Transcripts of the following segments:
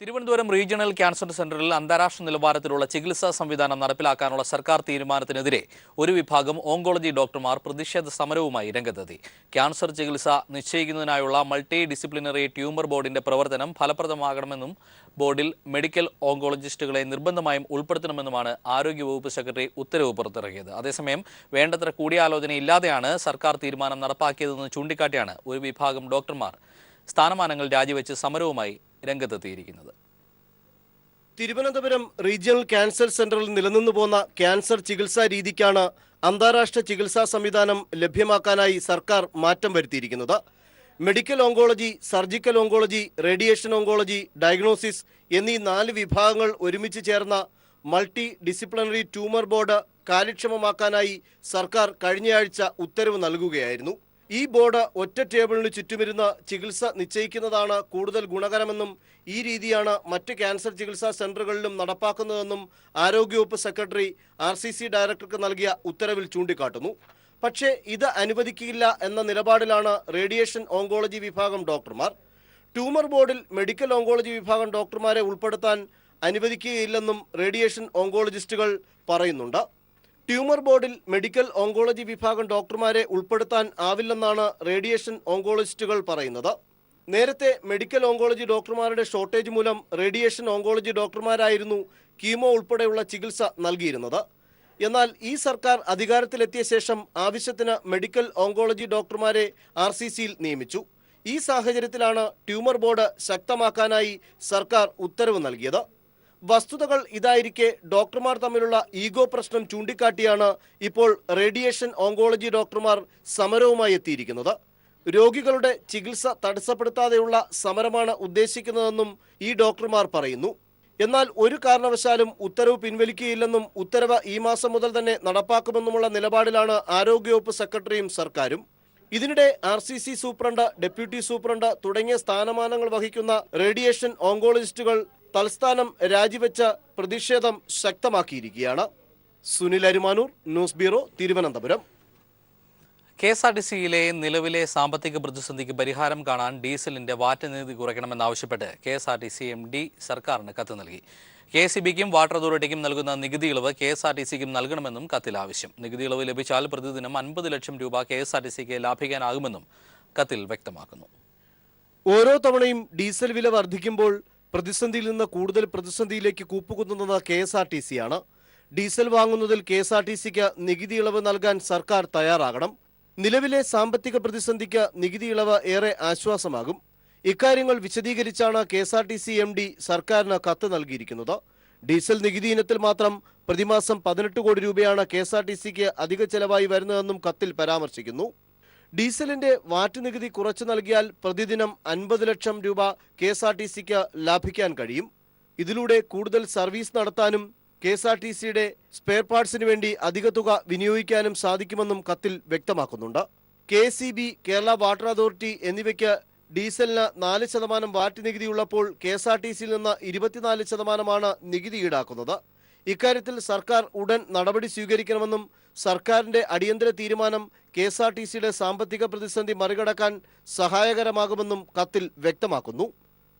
Thiruvananthapuram regional cancer സെന്ററിൽ അന്താരാഷ്ട്ര നിലവാരത്തിലുള്ള ചികിത്സാ സംവിധാനം നടപ്പിലാക്കാനുള്ള സർക്കാർ തീരുമാനത്തിനെതിരെ ഒരു വിഭാഗം ഓങ്കോളജി ഡോക്ടർമാർ പ്രതിഷേധ സമരവുമായി രംഗത്തെത്തി. ക്യാൻസർ ചികിത്സ നിശ്ചയിക്കുന്നതിനായുള്ള മൾട്ടി ഡിസിപ്ലിനറി ട്യൂമർ ബോർഡിന്റെ പ്രവർത്തനം ഫലപ്രദമാകണമെന്നും ബോർഡിൽ മെഡിക്കൽ ഓങ്കോളജിസ്റ്റുകളെ നിർബന്ധമായും ഉൾപ്പെടുത്തണമെന്നുമാണ് ആരോഗ്യവകുപ്പ് സെക്രട്ടറി ഉത്തരവ് പുറത്തിറക്കിയത്. അതേസമയം വേണ്ടത്ര കൂടിയാലോചനയില്ലാതെയാണ് സർക്കാർ തീരുമാനം നടപ്പാക്കിയതെന്ന് ചൂണ്ടിക്കാട്ടിയാണ് ഒരു വിഭാഗം ഡോക്ടർമാർ സ്ഥാനമാനങ്ങൾ രാജിവെച്ച് സമരവുമായി രംഗത്തെത്തിയിരിക്കുന്നത്. തിരുവനന്തപുരം റീജിയണൽ ക്യാൻസർ സെന്ററിൽ നിലനിന്നു പോന്ന ക്യാൻസർ ചികിത്സാ രീതിക്കാണ് അന്താരാഷ്ട്ര ചികിത്സാ സംവിധാനം ലഭ്യമാക്കാനായി സർക്കാർ മാറ്റം വരുത്തിയിരിക്കുന്നത്. Medical oncology, surgical oncology, radiation oncology, diagnosis എന്നീ 4 വിഭാഗങ്ങൾ ഒരുമിച്ച് ചേർന്ന മൾട്ടി ഡിസിപ്ലിനറി ട്യൂമർ ബോർഡ് കാര്യക്ഷമമാക്കാനായി സർക്കാർ കഴിഞ്ഞയാഴ്ച ഉത്തരവ് നൽകുകയായിരുന്നു. ഈ ബോർഡ് ഒറ്റ ടേബിളിന് ചുറ്റുമിരുന്ന് ചികിത്സ നിശ്ചയിക്കുന്നതാണ് കൂടുതൽ ഗുണകരമെന്നും ഈ രീതിയാണ് മറ്റ് ക്യാൻസർ ചികിത്സാ സെന്ററുകളിലും നടപ്പാക്കുന്നതെന്നും ആരോഗ്യവകുപ്പ് സെക്രട്ടറി RCC ഡയറക്ടർക്ക് നൽകിയ ഉത്തരവിൽ ചൂണ്ടിക്കാട്ടുന്നു. പക്ഷേ ഇത് അനുവദിക്കില്ല എന്ന നിലപാടിലാണ് റേഡിയേഷൻ ഓങ്കോളജി വിഭാഗം ഡോക്ടർമാർ. ട്യൂമർ ബോർഡിൽ മെഡിക്കൽ ഓങ്കോളജി വിഭാഗം ഡോക്ടർമാരെ ഉൾപ്പെടുത്താൻ അനുവദിക്കുകയില്ലെന്നും റേഡിയേഷൻ ഓങ്കോളജിസ്റ്റുകൾ പറയുന്നുണ്ട്. ട്യൂമർ ബോർഡിൽ മെഡിക്കൽ ഓങ്കോളജി വിഭാഗം ഡോക്ടർമാരെ ഉൾപ്പെടുത്താൻ ആവില്ലെന്നാണ് റേഡിയേഷൻ ഓങ്കോളജിസ്റ്റുകൾ പറയുന്നത്. നേരത്തെ മെഡിക്കൽ ഓങ്കോളജി ഡോക്ടർമാരുടെ ഷോർട്ടേജ് മൂലം റേഡിയേഷൻ ഓങ്കോളജി ഡോക്ടർമാരായിരുന്നു കീമോ ഉൾപ്പെടെയുള്ള ചികിത്സ നൽകിയിരുന്നത്. എന്നാൽ ഈ സർക്കാർ അധികാരത്തിലെത്തിയ ശേഷം ആവശ്യത്തിന് മെഡിക്കൽ ഓങ്കോളജി ഡോക്ടർമാരെ RCCയിൽ നിയമിച്ചു. ഈ സാഹചര്യത്തിലാണ് ട്യൂമർ ബോർഡ് ശക്തമാക്കാനായി സർക്കാർ ഉത്തരവ് നൽകിയത്. വസ്തുതകൾ ഇതായിരിക്കെ ഡോക്ടർമാർ തമ്മിലുള്ള ഈഗോ പ്രശ്നം ചൂണ്ടിക്കാട്ടിയാണ് ഇപ്പോൾ റേഡിയേഷൻ ഓങ്കോളജി ഡോക്ടർമാർ സമരവുമായി എത്തിയിരിക്കുന്നത്. രോഗികളുടെ ചികിത്സ തടസ്സപ്പെടുത്താതെയുള്ള സമരമാണ് ഉദ്ദേശിക്കുന്നതെന്നും ഈ ഡോക്ടർമാർ പറയുന്നു. എന്നാൽ ഒരു കാരണവശാലും ഉത്തരവ് പിൻവലിക്കുകയില്ലെന്നും ഉത്തരവ് ഈ മാസം മുതൽ തന്നെ നടപ്പാക്കുമെന്നുമുള്ള നിലപാടിലാണ് ആരോഗ്യവകുപ്പ് സെക്രട്ടറിയും സർക്കാരും. ഇതിനിടെ RCC സൂപ്രണ്ട്, ഡെപ്യൂട്ടി സൂപ്രണ്ട് തുടങ്ങിയ സ്ഥാനമാനങ്ങൾ വഹിക്കുന്ന റേഡിയേഷൻ ഓങ്കോളജിസ്റ്റുകൾ തൽസ്ഥാനം രാജിവെച്ച പ്രതിഷേധം ശക്തമാക്കിയിരിക്കുകയാണ്. Sunil Arumanoor, news bureau, Thiruvananthapuram. KSRTCയിലെ നിലവിലെ സാമ്പത്തിക പ്രതിസന്ധിക്ക് പരിഹാരം കാണാൻ ഡീസലിന്റെ വാറ്റ് നികുതി കുറയ്ക്കണമെന്നാവശ്യപ്പെട്ട് KSRTC MD സർക്കാരിന് കത്ത് നൽകി. KSEBിക്കും വാട്ടർ അതോറിറ്റിക്കും നൽകുന്ന നികുതി ഇളവ് KSRTCക്കും നൽകണമെന്നും കത്തിൽ ആവശ്യം. നികുതി ഇളവ് ലഭിച്ചാൽ പ്രതിദിനം 50 ലക്ഷം രൂപ KSRTCക്ക് ലാഭിക്കാനാകുമെന്നും കത്തിൽ വ്യക്തമാക്കുന്നു. ഓരോ തവണയും ഡീസൽ വില വർദ്ധിക്കുമ്പോൾ പ്രതിസന്ധിയിൽ നിന്ന് കൂടുതൽ പ്രതിസന്ധിയിലേക്ക് കൂപ്പുകുത്തുന്നത് KSRTCയാണ്. ഡീസൽ വാങ്ങുന്നതിൽ KSRTCക്ക് നികുതി ഇളവ് നൽകാൻ സർക്കാർ തയ്യാറാകണം. നിലവിലെ സാമ്പത്തിക പ്രതിസന്ധിക്ക് നികുതി ഇളവ് ഏറെ ആശ്വാസമാകും. ഇക്കാര്യങ്ങൾ വിശദീകരിച്ചാണ് KSRTC MD സർക്കാരിന് കത്ത് നൽകിയിരിക്കുന്നത്. ഡീസൽ നികുതി ഇനത്തിൽ മാത്രം പ്രതിമാസം 18 കോടി രൂപയാണ് KSRTCക്ക് അധിക ചെലവായി വരുന്നതെന്നും കത്തിൽ പരാമർശിക്കുന്നു. ഡീസലിന്റെ വാറ്റ് നികുതി കുറച്ചു നൽകിയാൽ പ്രതിദിനം 50 ലക്ഷം രൂപ KSRTCക്ക് ലാഭിക്കാൻ കഴിയും. ഇതിലൂടെ കൂടുതൽ സർവീസ് നടത്താനും KSRTCയുടെ സ്പെയർ പാർട്സിന് വേണ്ടി അധിക തുക വിനിയോഗിക്കാനും സാധിക്കുമെന്നും കത്തിൽ വ്യക്തമാക്കുന്നുണ്ട്. KSEB, കേരള വാട്ടർ അതോറിറ്റി എന്നിവയ്ക്ക് ഡീസലിന് 4% വാറ്റ് നികുതി ഉള്ളപ്പോൾ KSRTCയിൽ നിന്ന് 24% നികുതി ഈടാക്കുന്നത്. ഇക്കാര്യത്തിൽ സർക്കാർ ഉടൻ നടപടി സ്വീകരിക്കണമെന്നും സർക്കാരിന്റെ അടിയന്തര തീരുമാനം KSRTCയുടെ സാമ്പത്തിക പ്രതിസന്ധി മറികടക്കാൻ സഹായകരമാകുമെന്നും കത്തിൽ വ്യക്തമാക്കുന്നു.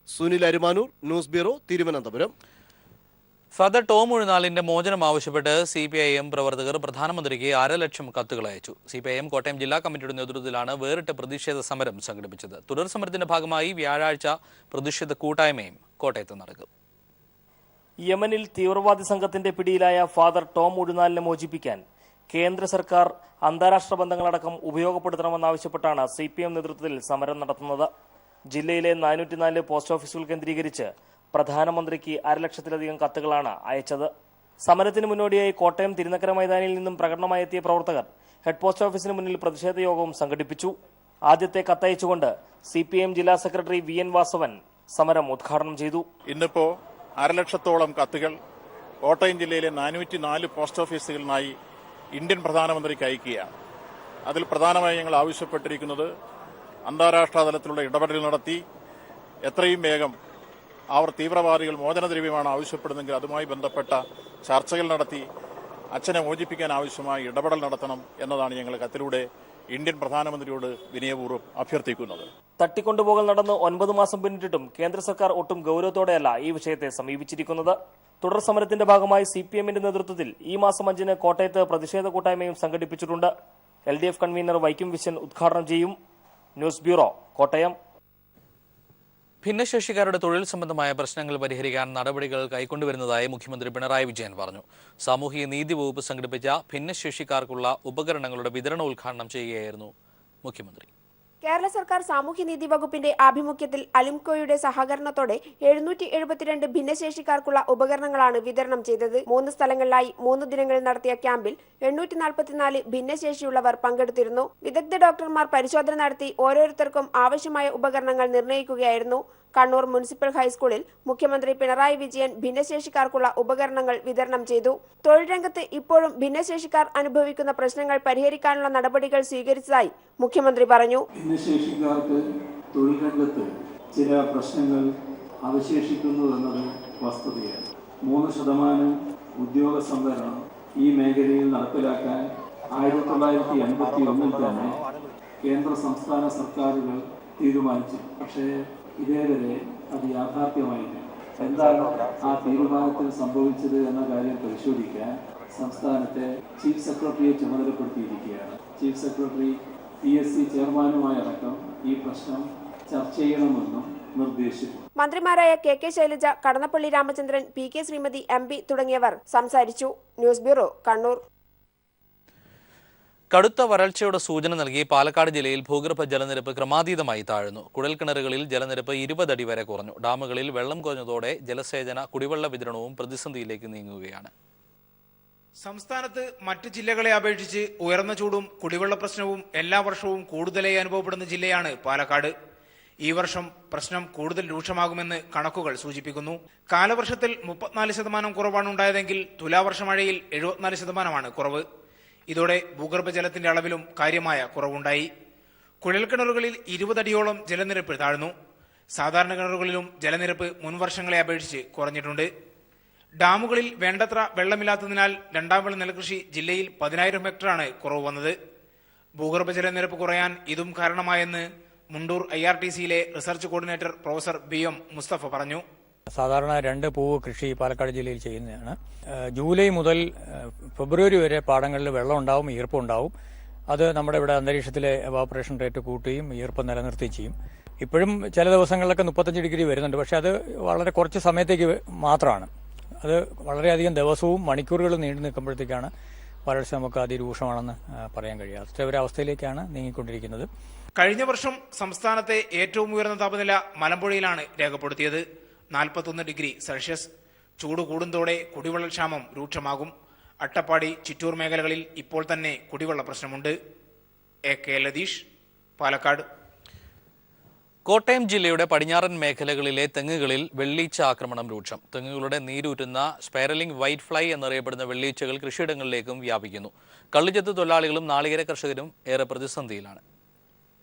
Sunil Arumanoor, news bureau, Thiruvananthapuram. Father Tom ഉഴുന്നാലിന്റെ മോചനം ആവശ്യപ്പെട്ട് CPIM പ്രവർത്തകർ പ്രധാനമന്ത്രിക്ക് 1.5 ലക്ഷം കത്തുകൾ അയച്ചു. CPIM കോട്ടയം ജില്ലാ കമ്മിറ്റിയുടെ നേതൃത്വത്തിലാണ് വേറിട്ട പ്രതിഷേധ സമരം സംഘടിപ്പിച്ചത്. തുടർ സമരത്തിന്റെ ഭാഗമായി വ്യാഴാഴ്ച പ്രതിഷേധ കൂട്ടായ്മയും കോട്ടയത്ത് നടക്കും. യമനിൽ തീവ്രവാദി സംഘത്തിന്റെ പിടിയിലായ ഫാദർ ടോം ഉഴുന്നാലിനെ മോചിപ്പിക്കാൻ കേന്ദ്ര സർക്കാർ അന്താരാഷ്ട്ര ബന്ധങ്ങളടക്കം ഉപയോഗപ്പെടുത്തണമെന്നാവശ്യപ്പെട്ടാണ് CPM നേതൃത്വത്തിൽ സമരം നടത്തുന്നത്. ജില്ലയിലെ 404 പോസ്റ്റ് ഓഫീസുകൾ കേന്ദ്രീകരിച്ച് പ്രധാനമന്ത്രിക്ക് 1.5 ലക്ഷത്തിലധികം കത്തുകളാണ് അയച്ചത്. സമരത്തിന് മുന്നോടിയായി കോട്ടയം തിരുനക്കര മൈതാനിയിൽ നിന്നും പ്രകടനമായി എത്തിയ പ്രവർത്തകർ ഹെഡ് പോസ്റ്റ് ഓഫീസിന് മുന്നിൽ പ്രതിഷേധ യോഗവും സംഘടിപ്പിച്ചു. ആദ്യത്തെ കത്തയച്ചുകൊണ്ട് CPM ജില്ലാ സെക്രട്ടറി VN വാസവൻ സമരം ഉദ്ഘാടനം ചെയ്തു. ഇന്നിപ്പോ 1.5 ലക്ഷത്തോളം കത്തുകൾ കോട്ടയം ജില്ലയിലെ 404 പോസ്റ്റ് ഓഫീസുകളിലായി ഇന്ത്യൻ പ്രധാനമന്ത്രിക്ക് അയക്കുകയാണ്. അതിൽ പ്രധാനമായി ഞങ്ങൾ ആവശ്യപ്പെട്ടിരിക്കുന്നത് അന്താരാഷ്ട്ര തലത്തിലുള്ള ഇടപെടൽ നടത്തി എത്രയും വേഗം അവർ തീവ്രവാദികൾ മോചനദ്രവ്യമാണ് ആവശ്യപ്പെടുന്നതെങ്കിൽ അതുമായി ബന്ധപ്പെട്ട ചർച്ചകൾ നടത്തി അച്ഛനെ മോചിപ്പിക്കാൻ ആവശ്യമായി ഇടപെടൽ നടത്തണം എന്നതാണ് ഞങ്ങൾ കത്തിലൂടെ ഇന്ത്യൻ പ്രധാനമന്ത്രിയോട് വിനയപൂർവ്വം അഭ്യർത്ഥിക്കുന്നത്. തട്ടിക്കൊണ്ടുപോകൽ നടന്ന് 9 മാസം പിന്നിട്ടിട്ടും കേന്ദ്ര സർക്കാർ ഒട്ടും ഗൗരവത്തോടെയല്ല ഈ വിഷയത്തെ സമീപിച്ചിരിക്കുന്നത്. തുടർ സമരത്തിന്റെ ഭാഗമായി CPM-ന്റെ നേതൃത്വത്തിൽ ഈ മാസം 5-ന് കോട്ടയത്ത് പ്രതിഷേധ കൂട്ടായ്മയും സംഘടിപ്പിച്ചിട്ടുണ്ട്. LDF കൺവീനർ വൈക്കം വിശ്വൻ ഉദ്ഘാടനം ചെയ്യും. News bureau, Kottayam. ഭിന്നശേഷിക്കാരുടെ തൊഴിൽ സംബന്ധമായ പ്രശ്നങ്ങൾ പരിഹരിക്കാൻ നടപടികൾ കൈക്കൊണ്ടുവരുന്നതായി മുഖ്യമന്ത്രി പിണറായി വിജയൻ പറഞ്ഞു. സാമൂഹിക നീതി വകുപ്പ് സംഘടിപ്പിച്ച ഭിന്നശേഷിക്കാർക്കുള്ള ഉപകരണങ്ങളുടെ വിതരണോദ്ഘാടനം ചെയ്യുകയായിരുന്നു മുഖ്യമന്ത്രി. കേരള സർക്കാർ സാമൂഹ്യനീതി വകുപ്പിന്റെ ആഭിമുഖ്യത്തിൽ അലിംകോയുടെ സഹകരണത്തോടെ 772 ഭിന്നശേഷിക്കാർക്കുള്ള ഉപകരണങ്ങളാണ് വിതരണം ചെയ്തത്. 3 സ്ഥലങ്ങളിലായി 3 ദിനങ്ങളിൽ നടത്തിയ ക്യാമ്പിൽ 844 ഭിന്നശേഷിയുള്ളവർ പങ്കെടുത്തിരുന്നു. വിദഗ്ധ ഡോക്ടർമാർ പരിശോധന നടത്തി ഓരോരുത്തർക്കും ആവശ്യമായ ഉപകരണങ്ങൾ നിർണ്ണയിക്കുകയായിരുന്നു. കണ്ണൂർ മുനിസിപ്പൽ ഹൈസ്കൂളിൽ മുഖ്യമന്ത്രി പിണറായി വിജയൻ ഭിന്നശേഷിക്കാർക്കുള്ള ഉപകരണങ്ങൾ വിതരണം ചെയ്തു. തൊഴിൽ രംഗത്ത് ഇപ്പോഴും ഭിന്നശേഷിക്കാർ അനുഭവിക്കുന്ന പ്രശ്നങ്ങൾ പരിഹരിക്കാനുള്ള നടപടികൾ സ്വീകരിച്ചതായി മുഖ്യമന്ത്രി പറഞ്ഞു. ഭിന്നശേഷിക്കാർക്ക് തൊഴിൽ രംഗത്ത് ചില പ്രശ്നങ്ങൾ അവശേഷിക്കുന്നു എന്നത് വസ്തുതയാണ്. 3% ഉദ്യോഗ സംവരണം ഈ മേഖലയിൽ നടപ്പിലാക്കാൻ 1981 തന്നെ കേന്ദ്ര സംസ്ഥാന സർക്കാരുകൾ തീരുമാനിച്ചു. പക്ഷേ ഇതേവരെ അത് യാഥാർത്ഥ്യമായില്ല. എന്താണ് ആ തീരുമാനത്തിൽ സംഭവിച്ചത് എന്ന കാര്യം പരിശോധിക്കാൻ സംസ്ഥാനത്തെ ചീഫ് സെക്രട്ടറിയെ ചുമതലപ്പെടുത്തിയിരിക്കുകയാണ്. ചീഫ് സെക്രട്ടറി PSC ചെയർമാനുമായടക്കം ഈ പ്രശ്നം ചർച്ച ചെയ്യണമെന്നും നിർദ്ദേശിച്ചു. മന്ത്രിമാരായ KK Shailaja, Kadannappally Ramachandran, PK Shrimati MP തുടങ്ങിയവർ സംസാരിച്ചു. News bureau, Kannur. കടുത്ത വരൾച്ചയുടെ സൂചന നൽകി പാലക്കാട് ജില്ലയിൽ ഭൂഗർഭ ജലനിരപ്പ് ക്രമാതീതമായി താഴ്ന്നു. കുഴൽക്കിണറുകളിൽ ജലനിരപ്പ് 20 അടി വരെ കുറഞ്ഞു. ഡാമുകളിൽ വെള്ളം കുറഞ്ഞതോടെ ജലസേചന, കുടിവെള്ള വിതരണവും പ്രതിസന്ധിയിലേക്ക് നീങ്ങുകയാണ്. സംസ്ഥാനത്ത് മറ്റ് ജില്ലകളെ അപേക്ഷിച്ച് ഉയർന്ന ചൂടും കുടിവെള്ള പ്രശ്നവും എല്ലാ വർഷവും കൂടുതലായി അനുഭവപ്പെടുന്ന ജില്ലയാണ് പാലക്കാട്. ഈ വർഷം പ്രശ്നം കൂടുതൽ രൂക്ഷമാകുമെന്ന് കണക്കുകൾ സൂചിപ്പിക്കുന്നു. കാലവർഷത്തിൽ 34% കുറവാണ് ഉണ്ടായതെങ്കിൽ തുലാവർഷ മഴയിൽ 74% കുറവ്. ഇതോടെ ഭൂഗർഭജലത്തിന്റെ അളവിലും കാര്യമായ കുറവുണ്ടായി. കുഴൽക്കിണറുകളിൽ 20 അടിയോളം ജലനിരപ്പ് താഴ്ന്നു. സാധാരണ കിണറുകളിലും ജലനിരപ്പ് മുൻവർഷങ്ങളെ അപേക്ഷിച്ച് കുറഞ്ഞിട്ടുണ്ട്. ഡാമുകളിൽ വേണ്ടത്ര വെള്ളമില്ലാത്തതിനാൽ രണ്ടാം വിള നെൽകൃഷി ജില്ലയിൽ 10,000 ഹെക്ടറാണ് കുറവ് വന്നത്. ഭൂഗർഭജലനിരപ്പ് കുറയാൻ ഇതും കാരണമായെന്ന് മുണ്ടൂർ IRTCയിലെ research coordinator professor BM Musthafa പറഞ്ഞു. സാധാരണ 2 പൂവ് കൃഷി പാലക്കാട് ജില്ലയിൽ ചെയ്യുന്നതാണ്. ജൂലൈ മുതൽ ഫെബ്രുവരി വരെ പാടങ്ങളിൽ വെള്ളം ഉണ്ടാവും, ഈർപ്പം ഉണ്ടാവും. അത് നമ്മുടെ ഇവിടെ അന്തരീക്ഷത്തിലെ എവാപ്പറേഷൻ റേറ്റ് കൂട്ടുകയും ഈർപ്പം നിലനിർത്തുകയും ചെയ്യും. ഇപ്പോഴും ചില ദിവസങ്ങളിലൊക്കെ 35 ഡിഗ്രി വരുന്നുണ്ട്. പക്ഷെ അത് വളരെ കുറച്ച് സമയത്തേക്ക് മാത്രമാണ്. അത് വളരെയധികം ദിവസവും മണിക്കൂറുകളും നീണ്ടു നിൽക്കുമ്പോഴത്തേക്കാണ് വരൾച്ച നമുക്ക് അതിരൂക്ഷമാണെന്ന് പറയാൻ കഴിയുക. അത്ര ഒരു അവസ്ഥയിലേക്കാണ് നീങ്ങിക്കൊണ്ടിരിക്കുന്നത്. കഴിഞ്ഞ വർഷം സംസ്ഥാനത്തെ ഏറ്റവും ഉയർന്ന താപനില മലമ്പുഴയിലാണ് രേഖപ്പെടുത്തിയത്, 41 ഡിഗ്രി സെൽഷ്യസ്. ചൂട് കൂടുന്നതോടെ കുടിവെള്ളക്ഷാമം രൂക്ഷമാകും. അട്ടപ്പാടി, ചിറ്റൂർ മേഖലകളിൽ ഇപ്പോൾ തന്നെ കുടിവെള്ള പ്രശ്നമുണ്ട്. AK ലതീഷ്, പാലക്കാട്. കോട്ടയം ജില്ലയുടെ പടിഞ്ഞാറൻ മേഖലകളിലെ തെങ്ങുകളിൽ വെള്ളീച്ച ആക്രമണം രൂക്ഷം. തെങ്ങുകളുടെ നീരൂറ്റുന്ന സ്പൈറലിംഗ് വൈറ്റ് ഫ്ലൈ എന്നറിയപ്പെടുന്ന വെള്ളീച്ചകൾ കൃഷിയിടങ്ങളിലേക്കും വ്യാപിക്കുന്നു. കള്ളിച്ചെത്ത് തൊഴിലാളികളും നാളികേര കർഷകരും ഏറെ പ്രതിസന്ധിയിലാണ്.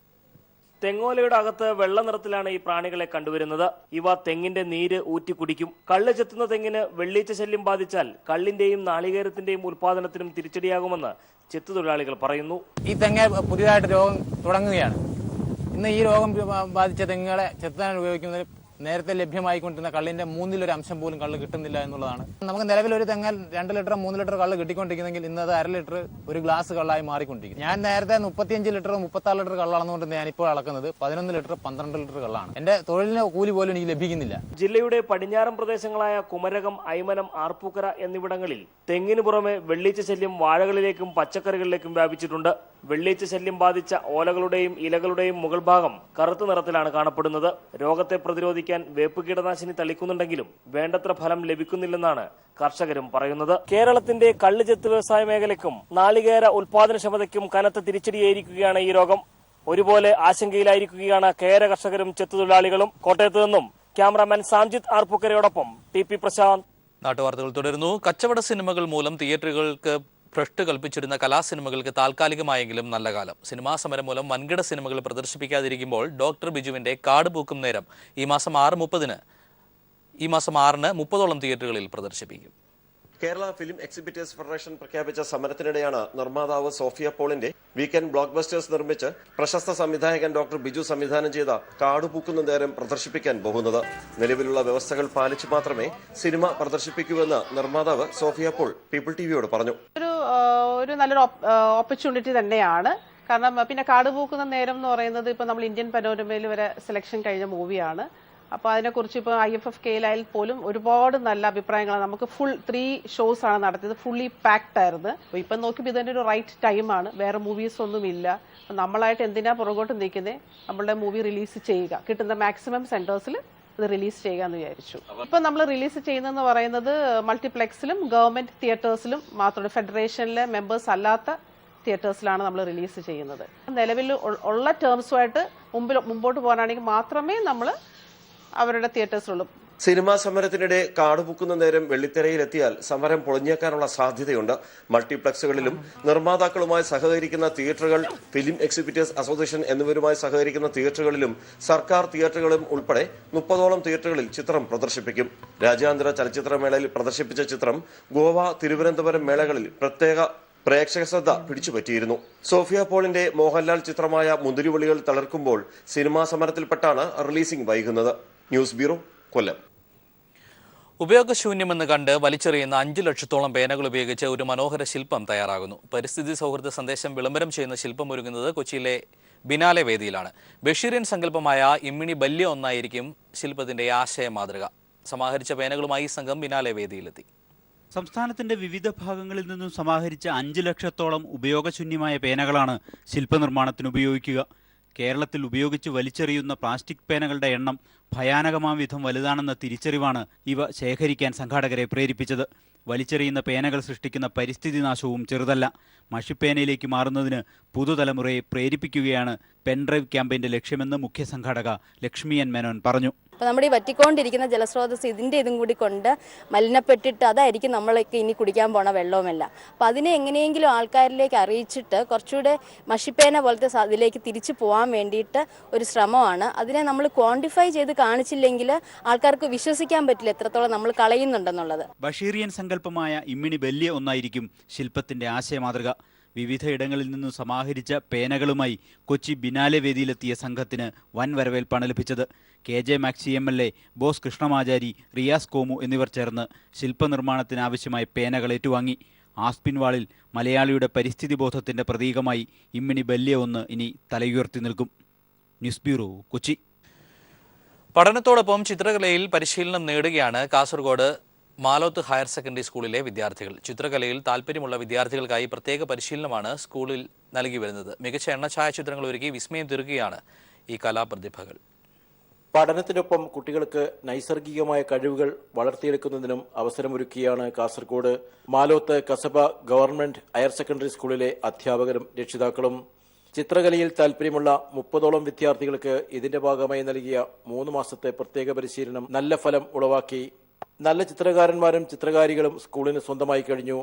തെങ്ങോലയുടെ അകത്ത് വെള്ള നിറത്തിലാണ് ഈ പ്രാണികളെ കണ്ടുവരുന്നത്. ഇവ തെങ്ങിന്റെ നീര് ഊറ്റി കുടിക്കും. കള്ള് ചെത്തുന്ന തെങ്ങിന് വെള്ളീച്ച ശല്യം ബാധിച്ചാൽ കള്ളിന്റെയും നാളികേരത്തിന്റെയും ഉൽപാദനത്തിനും തിരിച്ചടിയാകുമെന്ന് ചെത്തുതൊഴിലാളികൾ പറയുന്നു. ഈ തെങ്ങ് പുതിയതായിട്ട് രോഗം തുടങ്ങുകയാണ്. ഇന്ന് ഈ രോഗം ബാധിച്ച തെങ്ങുകളെ ചെത്താൻ ഉപയോഗിക്കുന്നത് നേരത്തെ ലഭ്യമായിക്കൊണ്ടിരുന്ന കള്ളിന്റെ 1/3 അംശം പോലും കള്ള് കിട്ടുന്നില്ല എന്നുള്ളതാണ്. നമുക്ക് നിലവിൽ ഒരു തെങ്ങിൽ 2 ലിറ്റർ 3 ലിറ്റർ കള്ള് കിട്ടിക്കൊണ്ടിരിക്കുന്നെങ്കിൽ ഇന്നത് 1/2 ലിറ്റർ ഒരു ഗ്ലാസ് കള്ളായി മാറിക്കൊണ്ടിരിക്കും. ഞാൻ നേരത്തെ 35 ലിറ്റർ 36 ലിറ്റർ കള്ളാണെന്നുകൊണ്ട് ഞാൻ ഇപ്പോൾ അളക്കുന്നത് 11 ലിറ്റർ 12 ലിറ്റർ കള്ളാണ്. എന്റെ തൊഴിലിന് കൂലി പോലും എനിക്ക് ലഭിക്കുന്നില്ല. ജില്ലയുടെ പടിഞ്ഞാറൻ പ്രദേശങ്ങളായ കുമരകം, ഐമനം, ആർപ്പൂക്കര എന്നിവിടങ്ങളിൽ തെങ്ങിന് പുറമെ വെള്ളീച്ച ശല്യം വാഴകളിലേക്കും പച്ചക്കറികളിലേക്കും വ്യാപിച്ചിട്ടുണ്ട്. വെള്ളീച്ച ശല്യം ബാധിച്ച ഓലകളുടെയും ഇലകളുടെയും മുകൾ ഭാഗം കറുത്ത നിറത്തിലാണ് കാണപ്പെടുന്നത്. രോഗത്തെ പ്രതിരോധിക്കാൻ വേപ്പ് കീടനാശിനി തളിക്കുന്നുണ്ടെങ്കിലും വേണ്ടത്ര ഫലം ലഭിക്കുന്നില്ലെന്നാണ് കർഷകരും പറയുന്നത്. കേരളത്തിന്റെ കള്ളുചെത്ത് വ്യവസായ മേഖലയ്ക്കും നാളികേര ഉൽപാദനക്ഷമതയ്ക്കും കനത്ത തിരിച്ചടിയായിരിക്കുകയാണ് ഈ രോഗം. ഒരുപോലെ ആശങ്കയിലായിരിക്കുകയാണ് കേര കർഷകരും ചെത്തുതൊഴിലാളികളും. കോട്ടയത്ത് നിന്നും ക്യാമറാമാൻ സാംജിത്ത് ആർപ്പൂക്കരയോടൊപ്പം TP പ്രശാന്ത്. നാട്ടുവാർത്തകൾ തുടരുന്നു. കച്ചവട സിനിമകൾ മൂലം തിയേറ്ററുകൾക്ക് ഭ്രഷ്ട് കൽപ്പിച്ചിരുന്ന കലാസിനിമകൾക്ക് താൽക്കാലികമായെങ്കിലും നല്ല കാലം. സിനിമാ സമരം മൂലം വൻകിട സിനിമകൾ പ്രദർശിപ്പിക്കാതിരിക്കുമ്പോൾ ഡോക്ടർ ബിജുവിന്റെ കാട് പൂക്കും നേരം ഈ മാസം 6-30 30ഓളം തിയേറ്ററുകളിൽ പ്രദർശിപ്പിക്കും. കേരള ഫിലിം എക്സിബിറ്റേഴ്സ് ഫെഡറേഷൻ പ്രഖ്യാപിച്ച സമരത്തിനിടെയാണ് നിർമ്മാതാവ് സോഫിയ പോളിന്റെ വീക്കെൻഡ് ബ്ലോക്ക് ബസ്റ്റേഴ്സ് നിർമ്മിച്ച് പ്രശസ്ത സംവിധായകൻ ഡോക്ടർ ബിജു സംവിധാനം ചെയ്ത കാടുപൂക്കുന്ന നേരം പ്രദർശിപ്പിക്കാൻ പോകുന്നത്. നിലവിലുള്ള വ്യവസ്ഥകൾ പാലിച്ചു മാത്രമേ സിനിമ പ്രദർശിപ്പിക്കൂവെന്ന് നിർമ്മാതാവ് സോഫിയ പോൾ പീപ്പിൾ ടിവിയോട് പറഞ്ഞു. ഒരു നല്ലൊരു ഓപ്പർച്യൂണിറ്റി തന്നെയാണ്. കാരണം പിന്നെ കാടുപൂക്കുന്ന നേരം എന്ന് പറയുന്നത് ഇപ്പൊ നമ്മൾ ഇന്ത്യൻ പനോരമയിൽ വരെ സെലക്ഷൻ കഴിഞ്ഞ മൂവിയാണ്. അപ്പോൾ അതിനെക്കുറിച്ച് ഇപ്പോൾ IFFK-യിൽ പോലും ഒരുപാട് നല്ല അഭിപ്രായങ്ങളാണ്. നമുക്ക് ഫുൾ 3 ഷോസ് ആണ് നടത്തിയത്. ഫുള്ളി പാക്ഡ് ആയിരുന്നു. അപ്പോൾ ഇപ്പം നോക്കിയപ്പോൾ ഇതിൻ്റെ ഒരു റൈറ്റ് ടൈമാണ്. വേറെ മൂവീസ് ഒന്നുമില്ല. നമ്മളായിട്ട് എന്തിനാ പുറകോട്ട് നിൽക്കുന്നത്? നമ്മളുടെ മൂവി റിലീസ് ചെയ്യുക, കിട്ടുന്ന മാക്സിമം സെന്റേഴ്സിൽ ഇത് റിലീസ് ചെയ്യുക എന്ന് വിചാരിച്ചു. ഇപ്പം നമ്മൾ റിലീസ് ചെയ്യുന്നതെന്ന് പറയുന്നത് മൾട്ടിപ്ലെക്സിലും ഗവൺമെന്റ് തിയേറ്റേഴ്സിലും മാത്രമാണ്. ഫെഡറേഷനിലെ മെമ്പേഴ്സ് അല്ലാത്ത തിയേറ്റേഴ്സിലാണ് നമ്മൾ റിലീസ് ചെയ്യുന്നത്. നിലവിൽ ഉള്ള ടേംസുമായിട്ട് മുമ്പോട്ട് പോകാനാണെങ്കിൽ മാത്രമേ നമ്മൾ അവരുടെ തിയേറ്റേഴ്സിലുള്ളൂ. സിനിമാ സമരത്തിനിടെ കാടുപൂക്കുന്ന നേരം വെള്ളിത്തിരയിലെത്തിയാൽ സമരം പൊളിഞ്ഞേക്കാനുള്ള സാധ്യതയുണ്ട്. മൾട്ടിപ്ലക്സുകളിലും നിർമ്മാതാക്കളുമായി സഹകരിക്കുന്ന തിയേറ്ററുകൾ, ഫിലിം എക്സിബിറ്റേഴ്സ് അസോസിയേഷൻ എന്നിവരുമായി സഹകരിക്കുന്ന തിയേറ്ററുകളിലും സർക്കാർ തിയേറ്ററുകളും ഉൾപ്പെടെ 30ഓളം തിയേറ്ററുകളിൽ ചിത്രം പ്രദർശിപ്പിക്കും. രാജ്യാന്തര ചലച്ചിത്രമേളയിൽ പ്രദർശിപ്പിച്ച ചിത്രം ഗോവ, തിരുവനന്തപുരം മേളകളിൽ പ്രത്യേക പ്രേക്ഷക ശ്രദ്ധ പിടിച്ചുപറ്റിയിരുന്നു. സോഫിയ പോളിന്റെ മോഹൻലാൽ ചിത്രമായ മുന്തിരിവള്ളികൾ തളർക്കുമ്പോൾ സിനിമാ സമരത്തിൽപ്പെട്ടാണ് റിലീസിംഗ് വൈകുന്നത്. ന്യൂസ് ബ്യൂറോ, കൊല്ലം. ഉപയോഗശൂന്യമെന്ന് കണ്ട് വലിച്ചെറിയുന്ന 5 ലക്ഷത്തോളം പേനകൾ ഉപയോഗിച്ച് ഒരു മനോഹര ശില്പം തയ്യാറാകുന്നു. പരിസ്ഥിതി സൗഹൃദ സന്ദേശം വിളംബരം ചെയ്യുന്ന ശില്പം ഒരുങ്ങുന്നത് കൊച്ചിയിലെ ബിനാലെ വേദിയിലാണ്. ബഷീറിയൻ സങ്കല്പമായ ഇമ്മിണി ബല്യ ഒന്നായിരിക്കും ശില്പത്തിന്റെ ആശയ മാതൃക. സമാഹരിച്ച പേനകളുമായി സംഘം ബിനാലെ വേദിയിലെത്തി. സംസ്ഥാനത്തിന്റെ വിവിധ ഭാഗങ്ങളിൽ നിന്നും സമാഹരിച്ച 5 ലക്ഷത്തോളം ഉപയോഗശൂന്യമായ പേനകളാണ് ശില്പനിർമ്മാണത്തിന് ഉപയോഗിക്കുക. കേരളത്തിൽ ഉപയോഗിച്ച് വലിച്ചെറിയുന്ന പ്ലാസ്റ്റിക് പേനകളുടെ എണ്ണം ഭയാനകമാം വിധം വലുതാണെന്ന തിരിച്ചറിവാണ് ഇവ ശേഖരിക്കാൻ സംഘാടകരെ പ്രേരിപ്പിച്ചത്. വലിച്ചെറിയുന്ന പേനകൾ സൃഷ്ടിക്കുന്ന പരിസ്ഥിതി നാശവും ചെറുതല്ല. മഷിപ്പേനയിലേക്ക് മാറുന്നതിന് പുതുതലമുറയെ പ്രേരിപ്പിക്കുകയാണ് പെൻഡ്രൈവ് ക്യാമ്പയിന്റെ ലക്ഷ്യമെന്ന് മുഖ്യ സംഘാടക ലക്ഷ്മി എൻ മേനോൻ പറഞ്ഞു. അപ്പോൾ നമ്മുടെ ഈ വറ്റിക്കൊണ്ടിരിക്കുന്ന ജലസ്രോതസ് ഇതിൻ്റെ ഇതും കൂടി കൊണ്ട് മലിനപ്പെട്ടിട്ട് അതായിരിക്കും നമ്മളൊക്കെ ഇനി കുടിക്കാൻ പോണ വെള്ളവുമല്ല. അപ്പോൾ അതിനെ എങ്ങനെയെങ്കിലും ആൾക്കാരിലേക്ക് അറിയിച്ചിട്ട് കുറച്ചുകൂടെ മഷിപ്പേന പോലത്തെ ഇതിലേക്ക് തിരിച്ചു പോകാൻ വേണ്ടിയിട്ട് ഒരു ശ്രമമാണ്. അതിനെ നമ്മൾ ക്വാണ്ടിഫൈ ചെയ്ത് കാണിച്ചില്ലെങ്കിൽ ആൾക്കാർക്ക് വിശ്വസിക്കാൻ പറ്റില്ല എത്രത്തോളം നമ്മൾ കളയുന്നുണ്ടെന്നുള്ളത്. ബഷീറിയൻ സങ്കല്പമായ ഇമ്മിണി ബല്യ ഒന്നായിരിക്കും ശില്പത്തിന്റെ ആശയമാതൃക. വിവിധ ഇടങ്ങളിൽ നിന്നും സമാഹരിച്ച പേനകളുമായി കൊച്ചി ബിനാലെ വേദിയിലെത്തിയ സംഘത്തിന് വൻ വരവേൽപ്പാണ് ലഭിച്ചത്. KJ maxi MLA, boss Krishnamachari, Riyas Komu എന്നിവർ ചേർന്ന് ശില്പനിർമ്മാണത്തിനാവശ്യമായ പേനകൾ ഏറ്റുവാങ്ങി. ആസ്പിൻ വാളിൽ മലയാളിയുടെ പരിസ്ഥിതി ബോധത്തിന്റെ പ്രതീകമായി ഇമ്മിണി ബല്യ ഒന്ന് ഇനി തലയുയർത്തി നിൽക്കും. News bureau, Kochi. പഠനത്തോടൊപ്പം ചിത്രകലയിൽ പരിശീലനം നേടുകയാണ് കാസർഗോഡ് മാലോത്ത് ഹയർ സെക്കൻഡറി സ്കൂളിലെ വിദ്യാർത്ഥികൾ. ചിത്രകലയിൽ താല്പര്യമുള്ള വിദ്യാർത്ഥികൾക്കായി പ്രത്യേക പരിശീലനമാണ് സ്കൂളിൽ നൽകി വരുന്നത്. മികച്ച എണ്ണഛായാചിത്രങ്ങൾ ഒരുക്കി വിസ്മയം തീർക്കുകയാണ് ഈ കലാപ്രതിഭകൾ. പഠനത്തിനൊപ്പം കുട്ടികൾക്ക് നൈസർഗികമായ കഴിവുകൾ വളർത്തിയെടുക്കുന്നതിനും അവസരമൊരുക്കിയാണ് Kasaragod Maloth Kasaba government higher secondary സ്കൂളിലെ അധ്യാപകരും രക്ഷിതാക്കളും. ചിത്രകലയിൽ താല്പര്യമുള്ള 30ഓളം വിദ്യാർത്ഥികൾക്ക് ഇതിന്റെ ഭാഗമായി നൽകിയ 3 മാസത്തെ പ്രത്യേക പരിശീലനം നല്ല ഫലം ഉളവാക്കി. നല്ല ചിത്രകാരന്മാരും ചിത്രകാരികളും സ്കൂളിന് സ്വന്തമായി കഴിഞ്ഞു.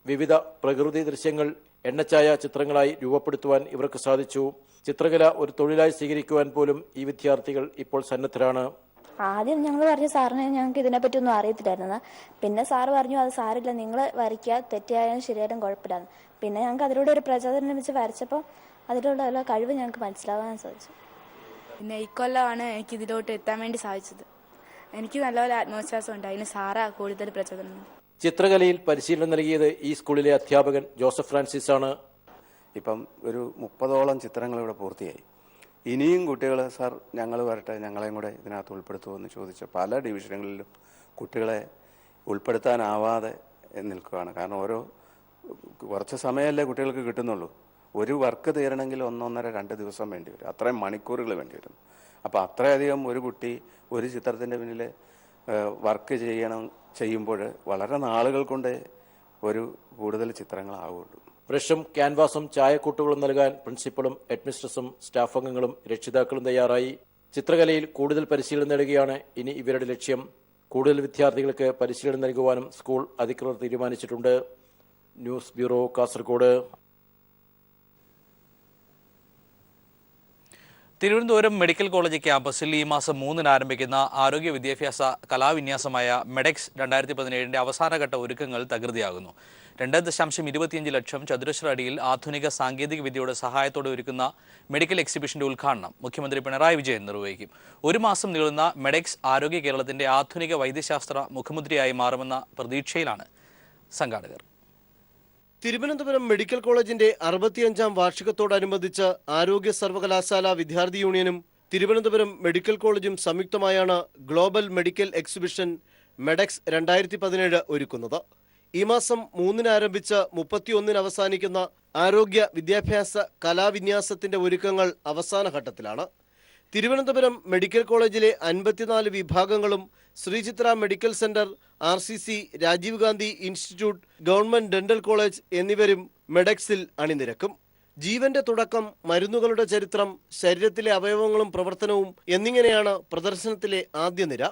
വിവിധ പ്രകൃതി ദൃശ്യങ്ങൾ എണ്ണച്ചായ ചിത്രങ്ങളായി രൂപപ്പെടുത്തുവാൻ ഇവർക്ക് സാധിച്ചു. ചിത്രകല ഒരു തൊഴിലായി സ്വീകരിക്കുവാൻ പോലും ഈ വിദ്യാർത്ഥികൾ ഇപ്പോൾ സന്നദ്ധരാണ്. ആദ്യം ഞങ്ങൾ പറഞ്ഞു സാറിന് ഞങ്ങൾക്ക് ഇതിനെപ്പറ്റി ഒന്നും അറിയത്തില്ലായിരുന്നു. പിന്നെ സാറ് പറഞ്ഞു അത് സാരില്ല, നിങ്ങൾ വരയ്ക്കുക, തെറ്റായാലും ശരിയായാലും കുഴപ്പമില്ലാന്ന്. പിന്നെ ഞങ്ങൾക്ക് അതിലൂടെ ഒരു പ്രചോദനം വെച്ച് വരച്ചപ്പോൾ അതിലുള്ള എല്ലാ കഴിവ് ഞങ്ങൾക്ക് മനസ്സിലാവാൻ സാധിച്ചു. പിന്നെ ഇക്കൊല്ലമാണ് എനിക്ക് ഇതിലോട്ട് എത്താൻ വേണ്ടി സാധിച്ചത്. എനിക്ക് നല്ലപോലെ ആത്മവിശ്വാസം ഉണ്ട്. അതിന് സാറാ കൂടുതൽ പ്രചോദനം. ചിത്രകലയിൽ പരിശീലനം നൽകിയത് ഈ സ്കൂളിലെ അധ്യാപകൻ ജോസഫ് ഫ്രാൻസിസ് ആണ്. ഇപ്പം ഒരു 30ഓളം ചിത്രങ്ങൾ ഇവിടെ പൂർത്തിയായി. ഇനിയും കുട്ടികൾ സാർ ഞങ്ങൾ വരട്ടെ, ഞങ്ങളെയും കൂടെ ഇതിനകത്ത് ഉൾപ്പെടുത്തുമെന്ന് ചോദിച്ച പല ഡിവിഷനുകളിലും കുട്ടികളെ ഉൾപ്പെടുത്താനാവാതെ നിൽക്കുകയാണ്. കാരണം കുറച്ച് സമയമല്ലേ കുട്ടികൾക്ക് കിട്ടുന്നുള്ളൂ. ഒരു വർക്ക് തീരണമെങ്കിൽ 1-1.5-2 ദിവസം വേണ്ടി വരും. അത്രയും മണിക്കൂറുകൾ വേണ്ടി വരും. അപ്പോൾ അത്രയധികം ഒരു കുട്ടി ഒരു ചിത്രത്തിൻ്റെ പിന്നിൽ വർക്ക് ചെയ്യുമ്പോൾ വളരെ നാളുകൾ കൊണ്ട് കൂടുതൽ ചിത്രങ്ങളാവുള്ളൂ. ബ്രഷും ക്യാൻവാസും ചായക്കൂട്ടുകളും നൽകാൻ പ്രിൻസിപ്പളും ഹെഡ്മിസ്ട്രസും സ്റ്റാഫ് അംഗങ്ങളും രക്ഷിതാക്കളും തയ്യാറായി. ചിത്രകലയിൽ കൂടുതൽ പരിശീലനം നേടുകയാണ് ഇനി ഇവരുടെ ലക്ഷ്യം. കൂടുതൽ വിദ്യാർത്ഥികൾക്ക് പരിശീലനം നൽകുവാനും സ്കൂൾ അധികൃതർ തീരുമാനിച്ചിട്ടുണ്ട്. News bureau, Kasaragod. Thiruvananthapuram medical college ക്യാമ്പസിൽ ഈ മാസം 3-ന് ആരംഭിക്കുന്ന ആരോഗ്യ വിദ്യാഭ്യാസ കലാവിന്യാസമായ മെഡെക്സ് 2017 അവസാനഘട്ട ഒരുക്കങ്ങൾ തകൃതിയാകുന്നു. 2.25 ലക്ഷം ചതുരശ്ര അടിയിൽ ആധുനിക സാങ്കേതിക വിദ്യയുടെ സഹായത്തോടെ ഒരുക്കുന്ന മെഡിക്കൽ എക്സിബിഷന്റെ ഉദ്ഘാടനം മുഖ്യമന്ത്രി പിണറായി വിജയൻ നിർവഹിക്കും. ഒരു മാസം നീളുന്ന മെഡെക്സ് ആരോഗ്യ കേരളത്തിന്റെ ആധുനിക വൈദ്യശാസ്ത്ര മുഖമുദ്രയായി മാറുമെന്ന പ്രതീക്ഷയിലാണ് സംഘാടകർ. തിരുവനന്തപുരം മെഡിക്കൽ കോളേജിന്റെ 65-ാം വാർഷികത്തോടനുബന്ധിച്ച് ആരോഗ്യ സർവകലാശാല വിദ്യാർത്ഥി യൂണിയനും തിരുവനന്തപുരം മെഡിക്കൽ കോളേജും സംയുക്തമായാണ് ഗ്ലോബൽ മെഡിക്കൽ എക്സിബിഷൻ മെഡെക്സ് 2017 ഒരുക്കുന്നത്. ഈ മാസം 3-ന് ആരംഭിച്ച് 31-ന് അവസാനിക്കുന്ന ആരോഗ്യ വിദ്യാഭ്യാസ കലാവിന്യാസത്തിന്റെ ഒരുക്കങ്ങൾ അവസാന ഘട്ടത്തിലാണ്. തിരുവനന്തപുരം മെഡിക്കൽ കോളേജിലെ 54 വിഭാഗങ്ങളും Sree Chitra medical centre, RCC, Rajiv Gandhi institute, government dental college എന്നിവരും മെഡെക്സിൽ അണിനിരക്കും. ജീവന്റെ തുടക്കം, മരുന്നുകളുടെ ചരിത്രം, ശരീരത്തിലെ അവയവങ്ങളും പ്രവർത്തനവും എന്നിങ്ങനെയാണ് പ്രദർശനത്തിലെ ആദ്യ നിര.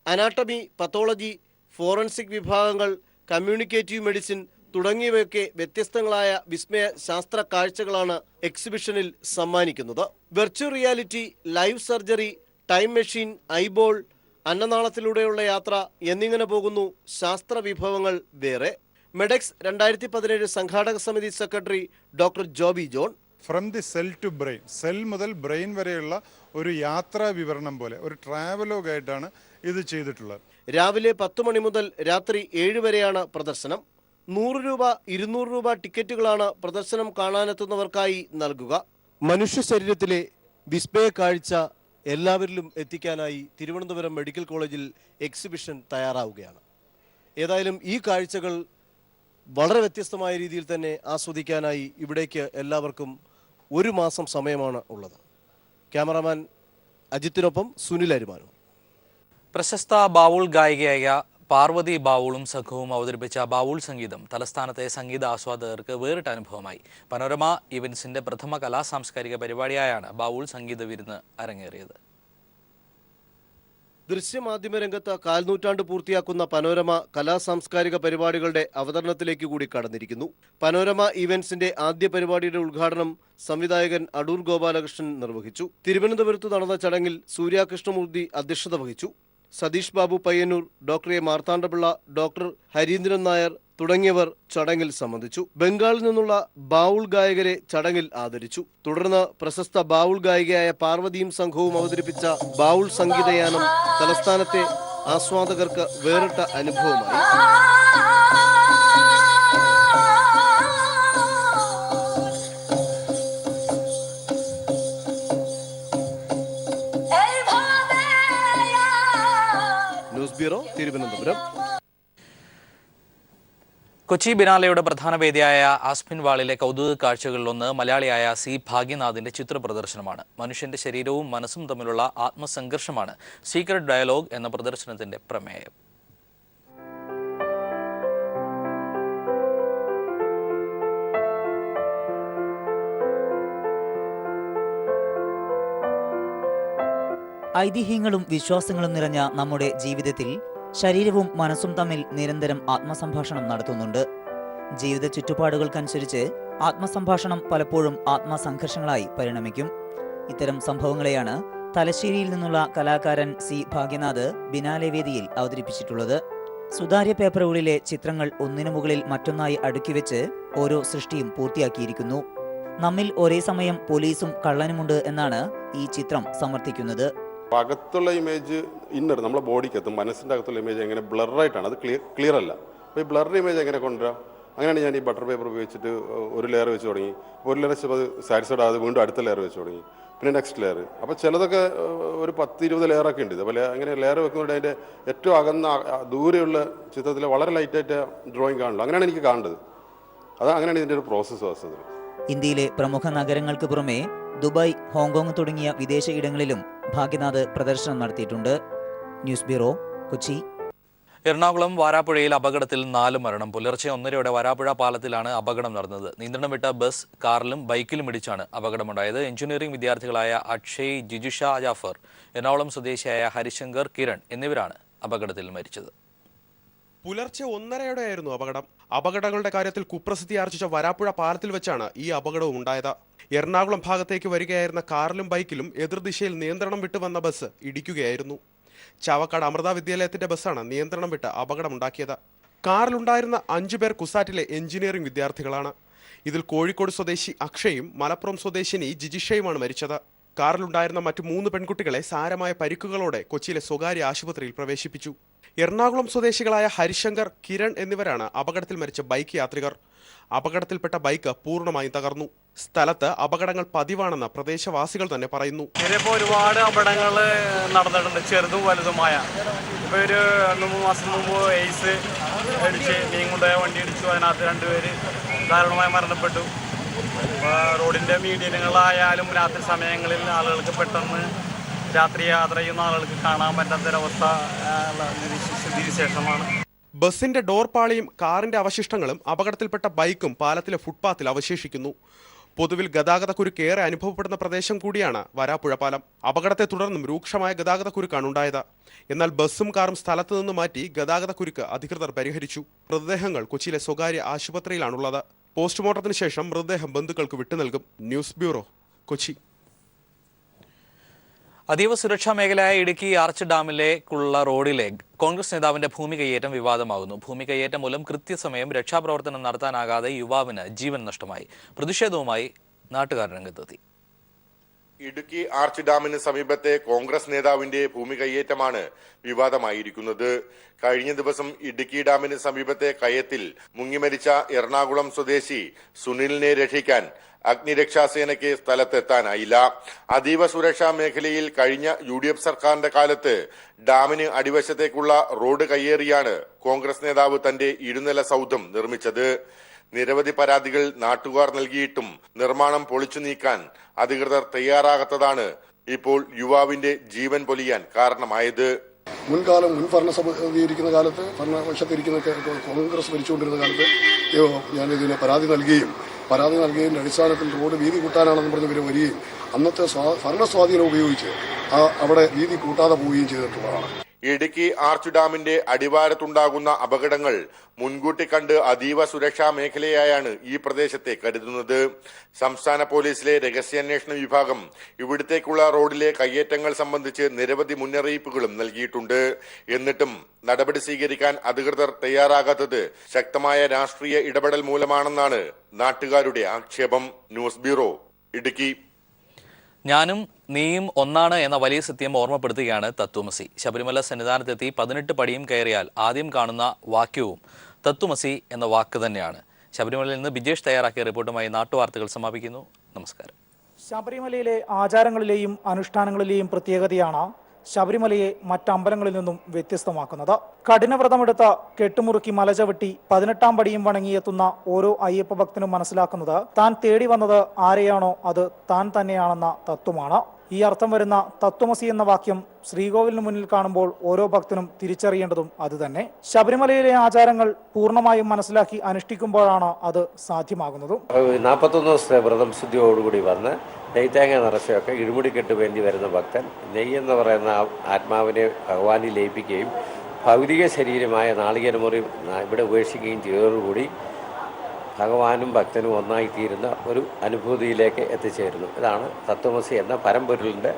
അനാട്ടമി, പത്തോളജി, ഫോറൻസിക് വിഭാഗങ്ങൾ, കമ്മ്യൂണിക്കേറ്റീവ് മെഡിസിൻ തുടങ്ങിയവയൊക്കെ വ്യത്യസ്തങ്ങളായ വിസ്മയ ശാസ്ത്ര കാഴ്ചകളാണ് എക്സിബിഷനിൽ സമ്മാനിക്കുന്നത്. Virtual reality, live surgery, time machine, eyeball, അന്നനാളത്തിലൂടെയുള്ള യാത്ര എന്നിങ്ങനെ പോകുന്നു ശാസ്ത്ര വിഭവങ്ങൾ വേറെ. മെഡെക്സ് 2017 സംഘാടക സമിതി secretary doctor Joby John. From the cell to brain, cell മുതൽ ബ്രെയിൻ വരെയുള്ള ഒരു യാത്രാ വിവരണം പോലെ ഒരു ട്രാവലോഗായിട്ടാണ് ഇത് ചെയ്തിട്ടുള്ളത്. രാവിലെ 10 മണി മുതൽ രാത്രി 7 വരെയാണ് പ്രദർശനം. 100 രൂപ, 200 രൂപ ടിക്കറ്റുകളാണ് പ്രദർശനം കാണാനെത്തുന്നവർക്കായി നൽകുക. മനുഷ്യ ശരീരത്തിലെ വിസ്മയ കാഴ്ച എല്ലാവരിലും എത്തിക്കാനായി തിരുവനന്തപുരം മെഡിക്കൽ കോളേജിൽ എക്സിബിഷൻ തയ്യാറാവുകയാണ്. ഏതായാലും ഈ കാഴ്ചകൾ വളരെ വ്യത്യസ്തമായ രീതിയിൽ തന്നെ ആസ്വദിക്കാനായി ഇവിടേക്ക് എല്ലാവർക്കും ഒരു മാസം സമയമാണ് ഉള്ളത്. ക്യാമറാമാൻ അജിത്തിനൊപ്പം സുനിൽ അരിമാനൂർ. പ്രശസ്ത ബാവുൾ ഗായികയായ പാർവതി ബാവുളും സംഘവും അവതരിപ്പിച്ച ബാവുൾ സംഗീതം തലസ്ഥാനത്തെ സംഗീത ആസ്വാദകർക്ക് വേറിട്ട അനുഭവമായി. പനോരമ ഇവന്റ്സിന്റെ പ്രഥമ കലാസാംസ്കാരിക പരിപാടിയായാണ് ബാവുൾ സംഗീത വിരുന്ന് അരങ്ങേറിയത്. ദൃശ്യമാധ്യമ രംഗത്ത് കാൽനൂറ്റാണ്ട് പൂർത്തിയാക്കുന്ന പനോരമ കലാസാംസ്കാരിക പരിപാടികളുടെ അവതരണത്തിലേക്ക് കൂടി കടന്നിരിക്കുന്നു. പനോരമ ഇവന്റ്സിന്റെ ആദ്യ പരിപാടിയുടെ ഉദ്ഘാടനം സംവിധായകൻ അടൂർ ഗോപാലകൃഷ്ണൻ നിർവഹിച്ചു. തിരുവനന്തപുരത്ത് നടന്ന ചടങ്ങിൽ സൂര്യാകൃഷ്ണമൂർത്തി അധ്യക്ഷത വഹിച്ചു. Satheesh Babu Payyannur, doctor A Marthandapillai, doctor Harindran Nair തുടങ്ങിയവർ ചടങ്ങിൽ സംബന്ധിച്ചു. ബംഗാളിൽ നിന്നുള്ള ബാവുൾ ഗായകരെ ചടങ്ങിൽ ആദരിച്ചു. തുടർന്ന് പ്രശസ്ത ബാവുൾ ഗായികയായ പാർവതിയും സംഘവും അവതരിപ്പിച്ച ബാവുൾ സംഗീതയാനം തലസ്ഥാനത്തെ ആസ്വാദകർക്ക് വേറിട്ട അനുഭവമായി. News bureau, Thiruvananthapuram. കൊച്ചി ബിനാലയുടെ പ്രധാന വേദിയായ ആസ്പിൻ വാളിലെ കൗതുക കാഴ്ചകളിലൊന്ന് മലയാളിയായ സി ഭാഗ്യനാഥിന്റെ ചിത്ര പ്രദർശനമാണ്. മനുഷ്യന്റെ ശരീരവും മനസ്സും തമ്മിലുള്ള ആത്മസംഘർഷമാണ് സീക്രട്ട് ഡയലോഗ് എന്ന പ്രദർശനത്തിന്റെ പ്രമേയം. ഐതിഹ്യങ്ങളും വിശ്വാസങ്ങളും നിറഞ്ഞ നമ്മുടെ ജീവിതത്തിൽ ശരീരവും മനസ്സും തമ്മിൽ നിരന്തരം ആത്മസംഭാഷണം നടത്തുന്നുണ്ട്. ജീവിത ചുറ്റുപാടുകൾക്കനുസരിച്ച് ആത്മസംഭാഷണം പലപ്പോഴും ആത്മസംഘർഷങ്ങളായി പരിണമിക്കും. ഇത്തരം സംഭവങ്ങളെയാണ് തലശ്ശേരിയിൽ നിന്നുള്ള കലാകാരൻ സി ഭാഗ്യനാഥ് ബിനാലെ വേദിയിൽ അവതരിപ്പിച്ചിട്ടുള്ളത്. സുതാര്യ പേപ്പറുകളിലെ ചിത്രങ്ങൾ ഒന്നിനു മുകളിൽ മറ്റൊന്നായി അടുക്കിവെച്ച് ഓരോ സൃഷ്ടിയും പൂർത്തിയാക്കിയിരിക്കുന്നു. നമ്മിൽ ഒരേ സമയം പോലീസും കള്ളനുമുണ്ട് എന്നാണ് ഈ ചിത്രം സമർത്ഥിക്കുന്നത്. അകത്തുള്ള ഇമേജ് ഇന്നർ നമ്മുടെ ബോഡിക്കകത്തും മനസ്സിൻ്റെ അകത്തുള്ള ഇമേജ് എങ്ങനെ ബ്ലറായിട്ടാണ്, അത് ക്ലിയർ അല്ല. അപ്പോൾ ഈ ബ്ലർ ഇമേജ് എങ്ങനെ കൊണ്ടുവരാം? അങ്ങനെയാണ് ഞാൻ ഈ ബട്ടർ പേപ്പർ ഉപയോഗിച്ചിട്ട് ഒരു ലെയർ വെച്ച് തുടങ്ങി. ഒരു ലെയർ വെച്ചപ്പോൾ അത് സാറ്റിസ്ഫൈഡ് ആകാതെ വീണ്ടും അടുത്ത ലെയർ വെച്ച് തുടങ്ങി, പിന്നെ നെക്സ്റ്റ് ലെയർ. അപ്പോൾ ചിലതൊക്കെ ഒരു 10-20 ലെയറൊക്കെ ഉണ്ട്. അതുപോലെ അങ്ങനെ ലെയർ വെക്കുന്നതുകൊണ്ട് അതിൻ്റെ ഏറ്റവും അകന്ന ദൂരെയുള്ള ചിത്രത്തിൽ വളരെ ലൈറ്റായിട്ട് ഡ്രോയിങ് കാണുള്ളൂ. അങ്ങനെയാണ് എനിക്ക് കാണേണ്ടത്. അങ്ങനെയാണ് ഇതിൻ്റെ ഒരു പ്രോസസ്സ് വാസ്തവത്തിൽ. ഇന്ത്യയിലെ പ്രമുഖ നഗരങ്ങൾക്ക് പുറമെ ദുബായ്, ഹോങ്കോങ് തുടങ്ങിയ വിദേശ ഇടങ്ങളിലും ഭാഗ്യനാഥ് പ്രദർശനം നടത്തിയിട്ടുണ്ട്. News bureau, Kochi. എറണാകുളം വാരാപ്പുഴയിൽ അപകടത്തിൽ 4 മരണം. പുലർച്ചെ 1:30 വാരാപ്പുഴ പാലത്തിലാണ് അപകടം നടന്നത്. നിയന്ത്രണം വിട്ട ബസ് കാറിലും ബൈക്കിലും ഇടിച്ചാണ് അപകടമുണ്ടായത്. എഞ്ചിനീയറിംഗ് വിദ്യാർത്ഥികളായ അക്ഷയ്, ജിജുഷ ജാഫർ, എറണാകുളം സ്വദേശിയായ ഹരിശങ്കർ, കിരൺ എന്നിവരാണ് അപകടത്തിൽ മരിച്ചത്. പുലർച്ചെ 1:30യോടെയായിരുന്നു അപകടം. അപകടങ്ങളുടെ കാര്യത്തിൽ കുപ്രസിദ്ധി ആർജിച്ച വരാപ്പുഴ പാലത്തിൽ വെച്ചാണ് ഈ അപകടവും ഉണ്ടായത്. എറണാകുളം ഭാഗത്തേക്ക് വരികയായിരുന്ന കാറിലും ബൈക്കിലും എതിർദിശയിൽ നിയന്ത്രണം വിട്ടു വന്ന ബസ് ഇടിക്കുകയായിരുന്നു. ചാവക്കാട് അമൃത വിദ്യാലയത്തിന്റെ ബസ്സാണ് നിയന്ത്രണം വിട്ട് അപകടമുണ്ടാക്കിയത്. കാറിലുണ്ടായിരുന്ന 5 പേർ കുസാറ്റിലെ എഞ്ചിനീയറിംഗ് വിദ്യാർത്ഥികളാണ്. ഇതിൽ കോഴിക്കോട് സ്വദേശി അക്ഷയും മലപ്പുറം സ്വദേശിനി ജിജിഷയുമാണ് മരിച്ചത്. കാറിലുണ്ടായിരുന്ന മറ്റു 3 പെൺകുട്ടികളെ സാരമായ പരിക്കുകളോടെ കൊച്ചിയിലെ സ്വകാര്യ ആശുപത്രിയിൽ പ്രവേശിപ്പിച്ചു. എറണാകുളം സ്വദേശികളായ ഹരിശങ്കർ, കിരൺ എന്നിവരാണ് അപകടത്തിൽ മരിച്ച ബൈക്ക് യാത്രികർ. അപകടത്തിൽപ്പെട്ട ബൈക്ക് പൂർണ്ണമായും തകർന്നു. സ്ഥലത്ത് അപകടങ്ങൾ പതിവാണെന്ന് പ്രദേശവാസികൾ തന്നെ പറയുന്നു. ഇതിപ്പോൾ ഒരുപാട് അപകടങ്ങൾ നടന്നിട്ടുണ്ട്, ചെറുതും വലുതുമായ. ഇപ്പോൾ ഒരു 2-3 മാസം മുമ്പ് എയ്സ് അടിച്ച് മീൻ കൊണ്ടുപോയ വണ്ടി ഇടിച്ചു. അതിനകത്ത് 2 പേര് ദാരുണമായി മരണപ്പെട്ടു. റോഡിൻ്റെ മീഡിയനുകളായാലും രാത്രി സമയങ്ങളിൽ ആളുകൾക്ക് പെട്ടെന്ന് രാത്രി യാത്ര ചെയ്യുന്ന ആളുകൾക്ക് കാണാൻ പറ്റാത്തൊരവസ്ഥ സ്ഥിതിവിശേഷമാണ്. ബസിന്റെ ഡോർ പാളിയും കാറിന്റെ അവശിഷ്ടങ്ങളും അപകടത്തിൽപ്പെട്ട ബൈക്കും പാലത്തിലെ ഫുട്പാത്തിൽ അവശേഷിക്കുന്നു. പൊതുവിൽ ഗതാഗതക്കുരുക്ക് ഏറെ അനുഭവപ്പെടുന്ന പ്രദേശം കൂടിയാണ് വരാപ്പുഴ പാലം. അപകടത്തെ തുടർന്നും രൂക്ഷമായ ഗതാഗതക്കുരുക്കാണ് ഉണ്ടായത്. എന്നാൽ ബസ്സും കാറും സ്ഥലത്തു നിന്ന് മാറ്റി ഗതാഗതക്കുരുക്ക് അധികൃതർ പരിഹരിച്ചു. മൃതദേഹങ്ങൾ കൊച്ചിയിലെ സ്വകാര്യ ആശുപത്രിയിലാണുള്ളത്. പോസ്റ്റ്മോർട്ടത്തിന് ശേഷം മൃതദേഹം ബന്ധുക്കൾക്ക് വിട്ടുനൽകും. News bureau, Kochi. അതീവ സുരക്ഷാ മേഖലയായ ഇടുക്കി ആർച്ച് ഡാമിലേക്കുള്ള റോഡിലെ കോൺഗ്രസ് നേതാവിന്റെ ഭൂമി കയ്യേറ്റം വിവാദമാകുന്നു. ഭൂമി കയ്യേറ്റം മൂലം കൃത്യസമയം രക്ഷാപ്രവർത്തനം നടത്താനാകാതെ യുവാവിന് ജീവൻ നഷ്ടമായി. പ്രതിഷേധവുമായി നാട്ടുകാർ രംഗത്തെത്തി. ഇടുക്കി ആർച്ച് ഡാമിന് സമീപത്തെ കോൺഗ്രസ് നേതാവിന്റെ ഭൂമി കയ്യേറ്റമാണ് വിവാദമായിരിക്കുന്നത്. കഴിഞ്ഞ ദിവസം ഇടുക്കി ഡാമിന് സമീപത്തെ കയ്യത്തിൽ മുങ്ങിമരിച്ച എറണാകുളം സ്വദേശി സുനിലിനെ രക്ഷിക്കാൻ അഗ്നിരക്ഷാസേനയ്ക്ക് സ്ഥലത്തെത്താനായില്ല. അതീവ സുരക്ഷാ മേഖലയിൽ കഴിഞ്ഞ UDF സർക്കാരിന്റെ കാലത്ത് ഡാമിന് അടിവശത്തേക്കുള്ള റോഡ് കയ്യേറിയാണ് കോൺഗ്രസ് നേതാവ് തന്റെ ഇരുനില സൗധം നിർമ്മിച്ചത്. നിരവധി പരാതികൾ നാട്ടുകാർ നൽകിയിട്ടും നിർമ്മാണം പൊളിച്ചു നീക്കാൻ അധികൃതർ തയ്യാറാകാത്തതാണ് ഇപ്പോൾ യുവാവിന്റെ ജീവൻ പൊലിയാൻ കാരണമായത്. മുൻ ഭരണസമിതി ഇരിക്കുന്ന കാലത്ത്, ഭരണപക്ഷത്തിരിക്കുന്ന കോൺഗ്രസ് ഭരിച്ചുകൊണ്ടിരുന്ന കാലത്ത് ഞാനിതിന് പരാതി നൽകുകയും അടിസ്ഥാനത്തിൽ റോഡ് വീതി കൂട്ടാനാണെന്ന് പറഞ്ഞ് ഇവർ വരികയും അന്നത്തെ ഭരണസ്വാധീനം ഉപയോഗിച്ച് അവിടെ വീതി കൂട്ടാതെ പോവുകയും ചെയ്തിട്ടുള്ളതാണ്. ഇടുക്കി ആർച്ച് ഡാമിന്റെ അടിവാരത്തുണ്ടാകുന്ന അപകടങ്ങൾ മുൻകൂട്ടി കണ്ട് അതീവ സുരക്ഷാ മേഖലയായാണ് ഈ പ്രദേശത്തെ കരുതുന്നത്. സംസ്ഥാന പോലീസിലെ രഹസ്യാന്വേഷണ വിഭാഗം ഇവിടത്തേക്കുള്ള റോഡിലെ കയ്യേറ്റങ്ങൾ സംബന്ധിച്ച് നിരവധി മുന്നറിയിപ്പുകളും നൽകിയിട്ടുണ്ട്. എന്നിട്ടും നടപടി സ്വീകരിക്കാൻ അധികൃതർ തയ്യാറാകാത്തത് ശക്തമായ രാഷ്ട്രീയ ഇടപെടൽ മൂലമാണെന്നാണ് നാട്ടുകാരുടെ ആക്ഷേപം. News bureau, Idukki. ഞാനും നീയും ഒന്നാണ് എന്ന വലിയ സത്യം ഓർമ്മപ്പെടുത്തുകയാണ് തത്വമസി. ശബരിമല സന്നിധാനത്തെത്തി 18 പടിയും കയറിയാൽ ആദ്യം കാണുന്ന വാക്യവും തത്വമസി എന്ന വാക്ക് തന്നെയാണ്. ശബരിമലയിൽ നിന്ന് ബിജേഷ് തയ്യാറാക്കിയ റിപ്പോർട്ടുമായി നാട്ടുവാർത്തകൾ സമാപിക്കുന്നു. നമസ്കാരം. ശബരിമലയിലെ ആചാരങ്ങളിലെയും അനുഷ്ഠാനങ്ങളിലെയും പ്രത്യേകതയാണ് ശബരിമലയെ മറ്റമ്പലങ്ങളിൽ നിന്നും വ്യത്യസ്തമാക്കുന്നത്. കഠിനവ്രതമെടുത്ത കെട്ടുമുറുക്കി മലചവിട്ടി 18 പടിയും വണങ്ങിയെത്തുന്ന ഓരോ അയ്യപ്പ ഭക്തനും മനസ്സിലാക്കുന്നത് താൻ തേടി വന്നത് ആരെയാണോ അത് താൻ തന്നെയാണെന്ന തത്വമാണ്. ഈ അർത്ഥം വരുന്ന തത്വമസി എന്ന വാക്യം ശ്രീകോവിലിന് മുന്നിൽ കാണുമ്പോൾ ഓരോ ഭക്തനും തിരിച്ചറിയേണ്ടതും അതുതന്നെ. ശബരിമലയിലെ ആചാരങ്ങൾ പൂർണ്ണമായും മനസ്സിലാക്കി അനുഷ്ഠിക്കുമ്പോഴാണ് അത് സാധ്യമാകുന്നതും. 41 ദിവസത്തെ വ്രതം ശുദ്ധിയോടുകൂടി വന്ന് നെയ്ത്തേങ്ങ നിറച്ചൊക്കെ ഇഴുമുടിക്കെട്ട് വേണ്ടി വരുന്ന ഭക്തൻ നെയ്യെന്ന് പറയുന്ന ആത്മാവിനെ ഭഗവാനിൽ ലയിപ്പിക്കുകയും ഭൗതിക ശരീരമായ നാളികേരമുറി ഇവിടെ ഉപേക്ഷിക്കുകയും ചെയ്തതോടുകൂടി ഭഗവാനും ഭക്തനും ഒന്നായിത്തീരുന്ന ഒരു അനുഭൂതിയിലേക്ക് എത്തിച്ചേരുന്നു. ഇതാണ് തത്വമസി എന്ന പരമ്പൊരുളിന്റെ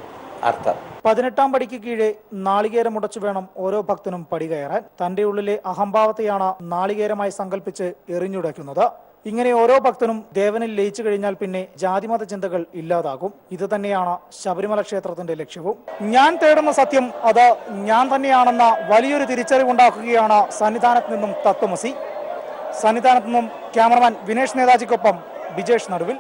അർത്ഥം. 18 പടിക്ക് കീഴെ നാളികേരം ഉടച്ചു വേണം ഓരോ ഭക്തനും പടി കയറാൻ. തന്റെ ഉള്ളിലെ അഹംഭാവത്തെയാണ് നാളികേരമായി സങ്കല്പിച്ച് എറിഞ്ഞുടയ്ക്കുന്നത്. ഇങ്ങനെ ഓരോ ഭക്തനും ദേവനിൽ ലയിച്ചു കഴിഞ്ഞാൽ പിന്നെ ജാതിമത ചിന്തകൾ ഇല്ലാതാകും. ഇത് തന്നെയാണ് ശബരിമല ക്ഷേത്രത്തിന്റെ ലക്ഷ്യവും. ഞാൻ തേടുന്ന സത്യം അത് ഞാൻ തന്നെയാണെന്ന വലിയൊരു തിരിച്ചറിവുണ്ടാക്കുകയാണ് സന്നിധാനത്ത് നിന്നും തത്വമസി. സന്നിധാനത്ത് നിന്നും ക്യാമറമാൻ വിനേഷ് നേതാജിക്കൊപ്പം ബിജേഷ് നടുവിൽ.